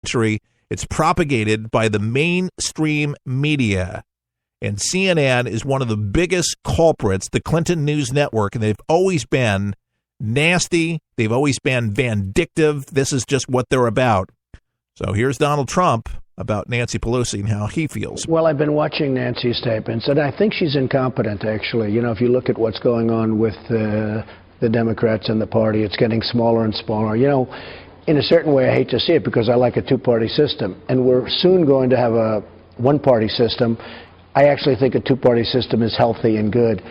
country. It's propagated by the mainstream media. And CNN is one of the biggest culprits, the Clinton News Network, and they've always been nasty. They've always been vindictive. This is just what they're about. So here's Donald Trump about Nancy Pelosi and how he feels. Well, I've been watching Nancy's statements, and I think she's incompetent, actually. You know, if you look at what's going on with the Democrats and the party, it's getting smaller and smaller. You know, in a certain way, I hate to see it because I like a two-party system, and we're soon going to have a one-party system. I actually think a two-party system is healthy and good,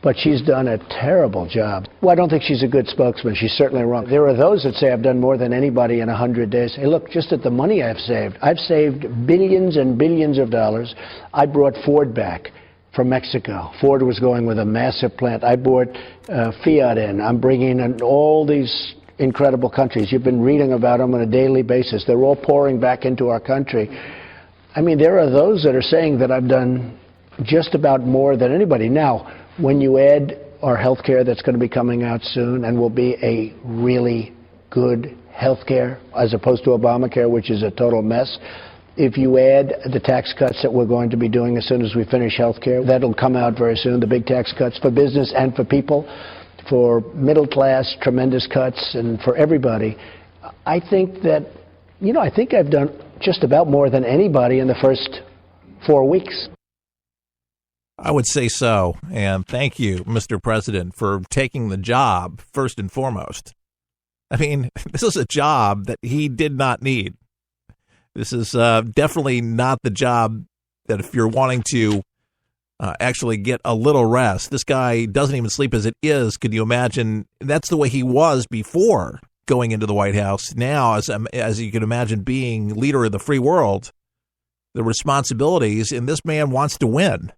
but she's done a terrible job. Well, I don't think she's a good spokesman. She's certainly wrong. There are those that say I've done more than anybody in 100 days. Hey, look, just at the money I've saved billions and billions of dollars. I brought Ford back from Mexico. Ford was going with a massive plant. I brought Fiat in. I'm bringing in all these incredible countries. You've been reading about them on a daily basis. They're all pouring back into our country. I mean, there are those that are saying that I've done just about more than anybody. Now, when you add our health care that's going to be coming out soon and will be a really good health care as opposed to Obamacare, which is a total mess, if you add the tax cuts that we're going to be doing as soon as we finish health care, that'll come out very soon, the big tax cuts for business and for people, for middle class, tremendous cuts, and for everybody. I think that, you know, I think I've done just about more than anybody in the first 4 weeks. I would say so. And thank you, Mr. President, for taking the job first and foremost. I mean, this is a job that he did not need. This is definitely not the job that if you're wanting to actually get a little rest. This guy doesn't even sleep as it is. Can you imagine? That's the way he was before going into the White House. Now, as you can imagine, being leader of the free world, the responsibilities, and this man wants to win.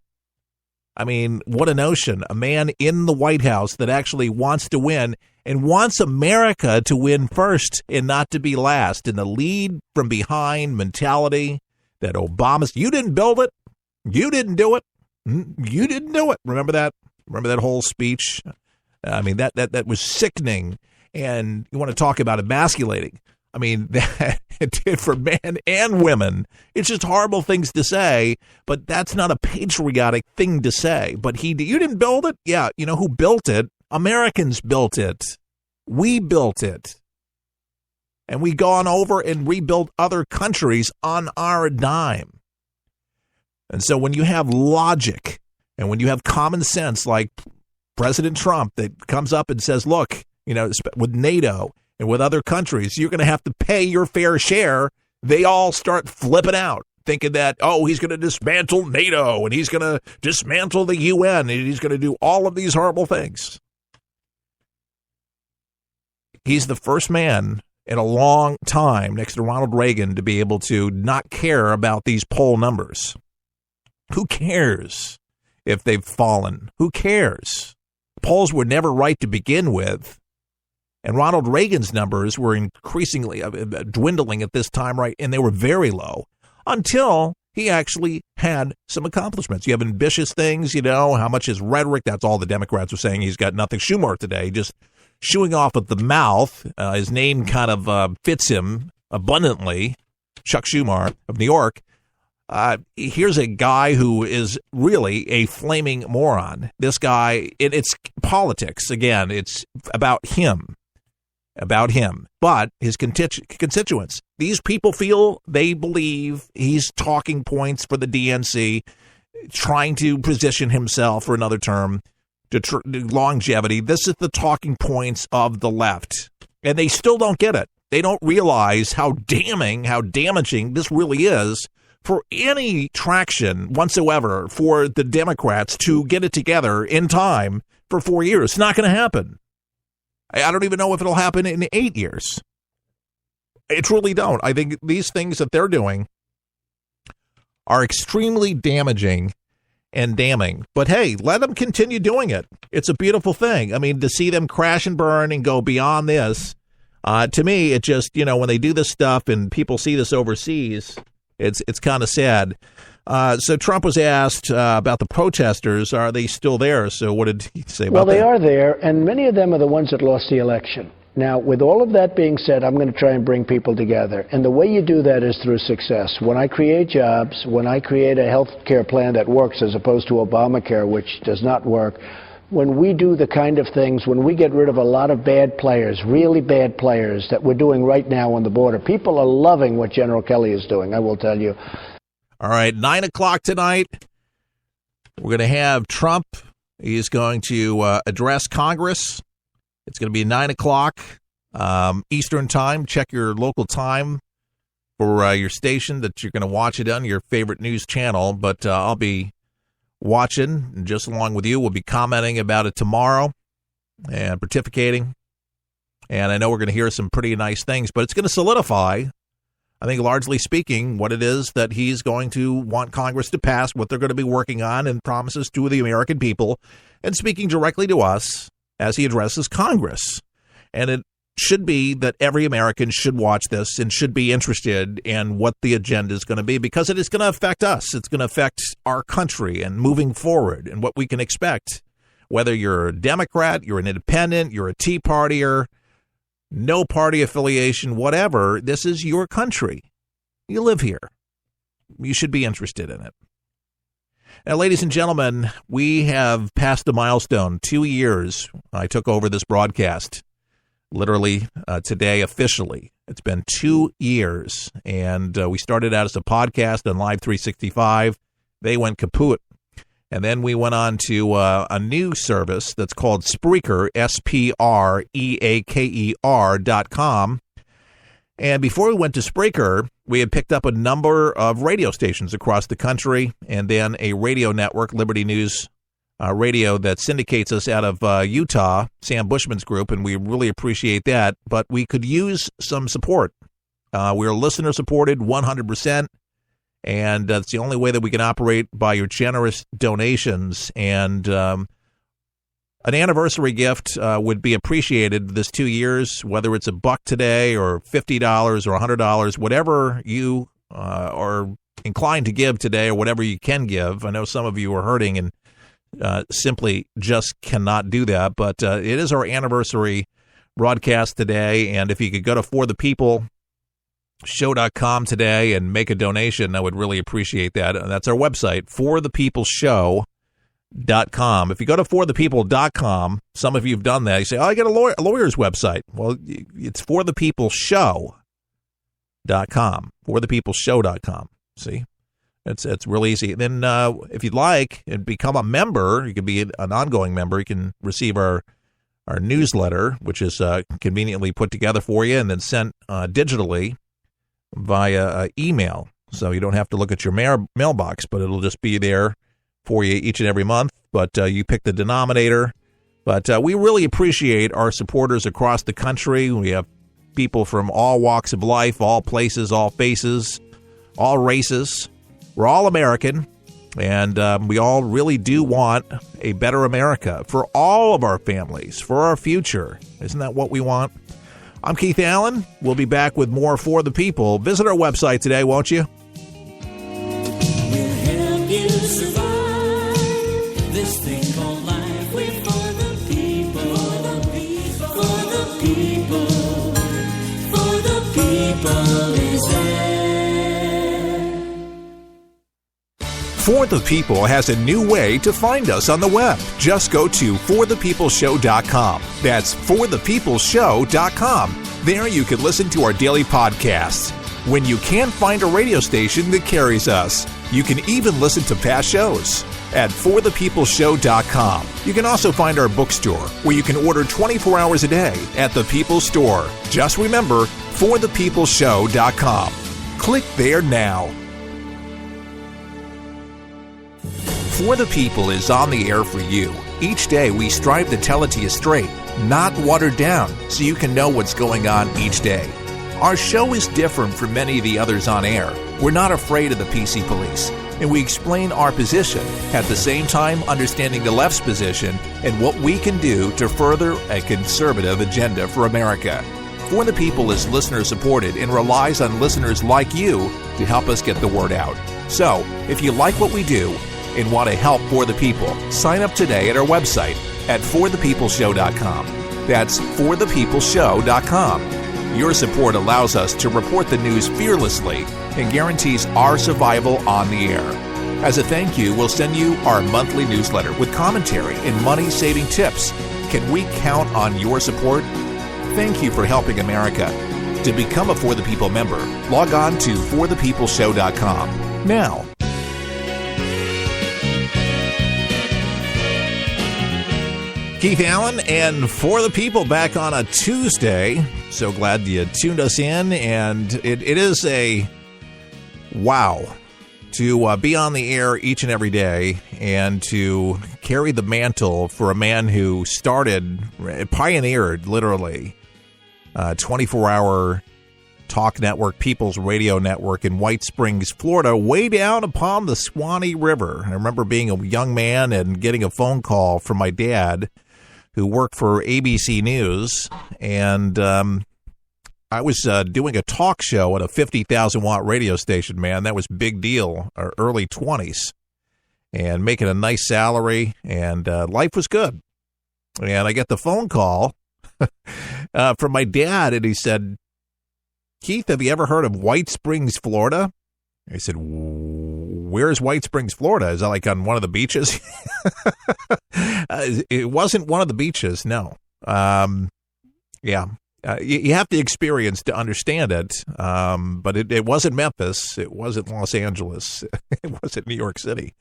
I mean, what a notion. A man in the White House that actually wants to win and wants America to win first and not to be last. In the lead from behind mentality that Obama's, you didn't build it. You didn't do it. You didn't do it. Remember that? Remember that whole speech? I mean, that was sickening. And you want to talk about emasculating. I mean, that it did for men and women. It's just horrible things to say, but that's not a patriotic thing to say. But you didn't build it? Yeah, you know who built it? Americans built it. We built it. And we gone over and rebuilt other countries on our dime. And so when you have logic and when you have common sense like President Trump that comes up and says, look, you know, with NATO and with other countries, you're going to have to pay your fair share. They all start flipping out, thinking that, oh, he's going to dismantle NATO and he's going to dismantle the UN and he's going to do all of these horrible things. He's the first man in a long time next to Ronald Reagan to be able to not care about these poll numbers. Who cares if they've fallen? Who cares? Polls were never right to begin with. And Ronald Reagan's numbers were increasingly dwindling at this time, right? And they were very low until he actually had some accomplishments. You have ambitious things, you know, how much his rhetoric, that's all the Democrats were saying. He's got nothing. Schumer today, just shooing off at the mouth. His name kind of fits him abundantly. Chuck Schumer of New York. Here's a guy who is really a flaming moron. This guy, it's politics. Again, it's about him. But his constituents, these people they believe he's talking points for the DNC, trying to position himself for another term, to longevity. This is the talking points of the left. And they still don't get it. They don't realize how damaging this really is for any traction whatsoever for the Democrats to get it together in time for 4 years. It's not going to happen. I don't even know if it'll happen in 8 years. I truly don't. I think these things that they're doing are extremely damaging and damning. But hey, let them continue doing it. It's a beautiful thing. I mean, to see them crash and burn and go beyond this, to me, it just, you know, when they do this stuff and people see this overseas, it's kind of sad. So Trump was asked about the protesters. Are they still there? So what did he say about that? Well, they are there, and many of them are the ones that lost the election. Now, with all of that being said, I'm going to try and bring people together. And the way you do that is through success. When I create jobs, when I create a health care plan that works as opposed to Obamacare, which does not work, when we do the kind of things, when we get rid of a lot of bad players, really bad players that we're doing right now on the border, people are loving what General Kelly is doing, I will tell you. All right, 9 o'clock tonight, we're going to have Trump. He's going to address Congress. It's going to be 9 o'clock Eastern time. Check your local time for your station that you're going to watch it on, your favorite news channel. But I'll be watching, and just along with you. We'll be commenting about it tomorrow and pontificating. And I know we're going to hear some pretty nice things, but it's going to solidify, I think, largely speaking, what it is that he's going to want Congress to pass, what they're going to be working on, and promises to the American people, and speaking directly to us as he addresses Congress. And it should be that every American should watch this and should be interested in what the agenda is going to be, because it is going to affect us. It's going to affect our country and moving forward and what we can expect. Whether you're a Democrat, you're an independent, you're a Tea Partier, no party affiliation, whatever, this is your country. You live here. You should be interested in it. Now, ladies and gentlemen, we have passed a milestone. 2 years I took over this broadcast, literally today officially. It's been 2 years, and we started out as a podcast on Live 365. They went kaput. And then we went on to a new service that's called Spreaker, SPREAKER.com. And before we went to Spreaker, we had picked up a number of radio stations across the country, and then a radio network, Liberty News Radio, that syndicates us out of Utah, Sam Bushman's group, and we really appreciate that. But we could use some support. We're listener-supported 100%, and that's the only way that we can operate, by your generous donations. And an anniversary gift would be appreciated this 2 years, whether it's $1 today or $50 or $100, whatever you are inclined to give today, or whatever you can give. I know some of you are hurting and simply just cannot do that, but it is our anniversary broadcast today, and if you could go to forthepeopleshow.com today and make a donation, I would really appreciate that. That's our website, forthepeopleshow.com. If you go to forthepeople.com, some of you have done that. You say, oh, I got a lawyer's website. Well, it's forthepeopleshow.com, forthepeopleshow.com. See? It's really easy. Then if you'd like and become a member, you can be an ongoing member. You can receive our newsletter, which is conveniently put together for you and then sent digitally via email. So you don't have to look at your mailbox, but it'll just be there for you each and every month. But you pick the denominator. But we really appreciate our supporters across the country. We have people from all walks of life, all places, all faces, all races. We're all American, and we all really do want a better America for all of our families, for our future. Isn't that what we want? I'm Keith Allen. We'll be back with more For the People. Visit our website today, won't you? We'll help you survive this thing called life. We're for the people, for the people, for the people is there. For the People has a new way to find us on the web. Just go to forthepeopleshow.com. That's forthepeopleshow.com. There you can listen to our daily podcasts. When you can't find a radio station that carries us, you can even listen to past shows at forthepeopleshow.com. You can also find our bookstore, where you can order 24 hours a day at the People's Store. Just remember, forthepeopleshow.com. Click there now. For the People is on the air for you. Each day we strive to tell it to you straight, not watered down, so you can know what's going on each day. Our show is different from many of the others on air. We're not afraid of the PC police, and we explain our position, at the same time understanding the left's position and what we can do to further a conservative agenda for America. For the People is listener-supported and relies on listeners like you to help us get the word out. So, if you like what we do and want to help For the People, sign up today at our website at forthepeopleshow.com. That's forthepeopleshow.com. Your support allows us to report the news fearlessly and guarantees our survival on the air. As a thank you, we'll send you our monthly newsletter with commentary and money-saving tips. Can we count on your support? Thank you for helping America. To become a For the People member, log on to forthepeopleshow.com. Now, Keith Allen and For the People back on a Tuesday. So glad you tuned us in, and it is a wow to be on the air each and every day and to carry the mantle for a man who pioneered literally 24-hour talk network, People's Radio Network in White Springs, Florida, way down upon the Swanee River. I remember being a young man and getting a phone call from my dad, who worked for ABC News, and I was doing a talk show at a 50,000-watt radio station, man. That was a big deal, early 20s, and making a nice salary, and life was good. And I get the phone call from my dad, and he said, Keith, have you ever heard of White Springs, Florida? I said, where's White Springs, Florida? Is that like on one of the beaches? It wasn't one of the beaches, no. Yeah. You have to experience to understand it, but it wasn't Memphis. It wasn't Los Angeles. It wasn't New York City.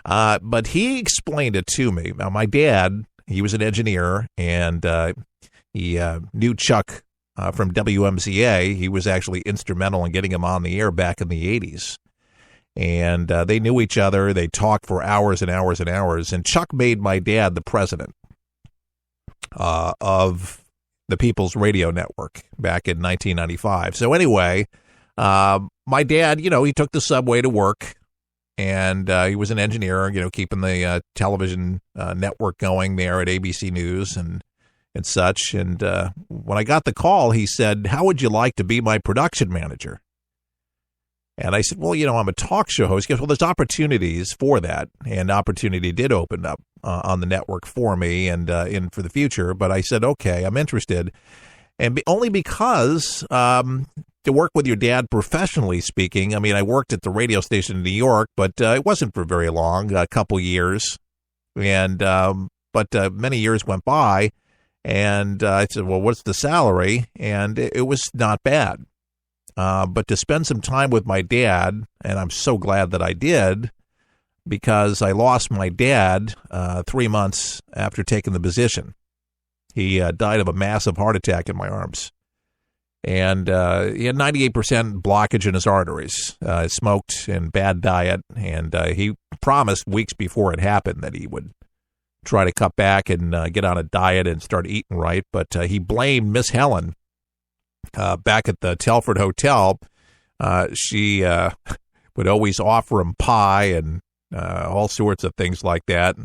But he explained it to me. Now, my dad, he was an engineer, and he knew Chuck from WMCA. He was actually instrumental in getting him on the air back in the 80s. And they knew each other. They talked for hours and hours and hours. And Chuck made my dad the president of the People's Radio Network back in 1995. So anyway, my dad, he took the subway to work, and he was an engineer, keeping the television network going there at ABC News and such. And when I got the call, he said, how would you like to be my production manager? And I said, well, I'm a talk show host. He goes, well, there's opportunities for that. And opportunity did open up on the network for me and for the future. But I said, okay, I'm interested. And only because to work with your dad professionally speaking, I mean, I worked at the radio station in New York, but it wasn't for very long, a couple years. And but many years went by. And I said, well, what's the salary? And it was not bad. But to spend some time with my dad, and I'm so glad that I did, because I lost my dad 3 months after taking the position. He died of a massive heart attack in my arms. And he had 98% blockage in his arteries, smoked and bad diet. And he promised weeks before it happened that he would try to cut back and get on a diet and start eating right. But he blamed Miss Helen. Back at the Telford Hotel, she would always offer him pie and all sorts of things like that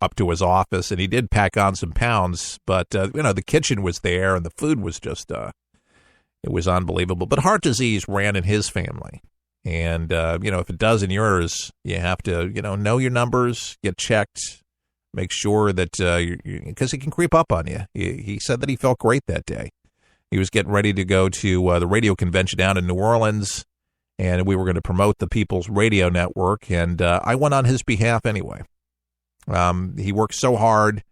up to his office. And he did pack on some pounds, but, the kitchen was there and the food was just, it was unbelievable. But heart disease ran in his family. And, if it does in yours, you have to, know your numbers, get checked, make sure that, because it can creep up on you. He said that he felt great that day. He was getting ready to go to the radio convention down in New Orleans, and we were going to promote the People's Radio Network, and I went on his behalf anyway. He worked so hard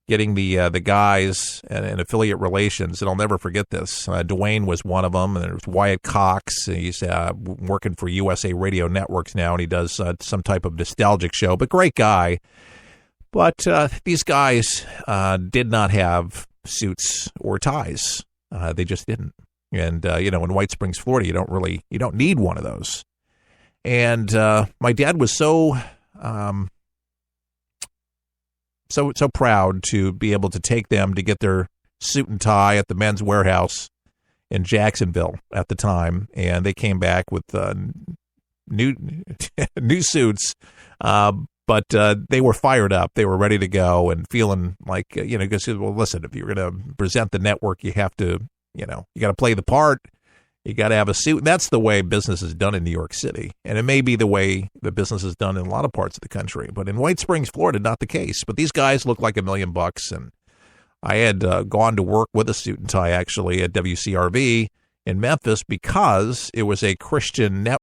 getting the guys and affiliate relations, and I'll never forget this. Dwayne was one of them, and there was Wyatt Cox. He's working for USA Radio Networks now, and he does some type of nostalgic show, but great guy. But these guys did not have suits or ties. They just didn't. And, in White Springs, Florida, you don't need one of those. And my dad was so proud to be able to take them to get their suit and tie at the Men's Warehouse in Jacksonville at the time. And they came back with new suits. But they were fired up. They were ready to go and feeling like, because, well, listen, if you're going to present the network, you have to, you got to play the part. You got to have a suit. And that's the way business is done in New York City. And it may be the way the business is done in a lot of parts of the country. But in White Springs, Florida, not the case. But these guys look like $1 million. And I had gone to work with a suit and tie, actually, at WCRV in Memphis because it was a Christian network.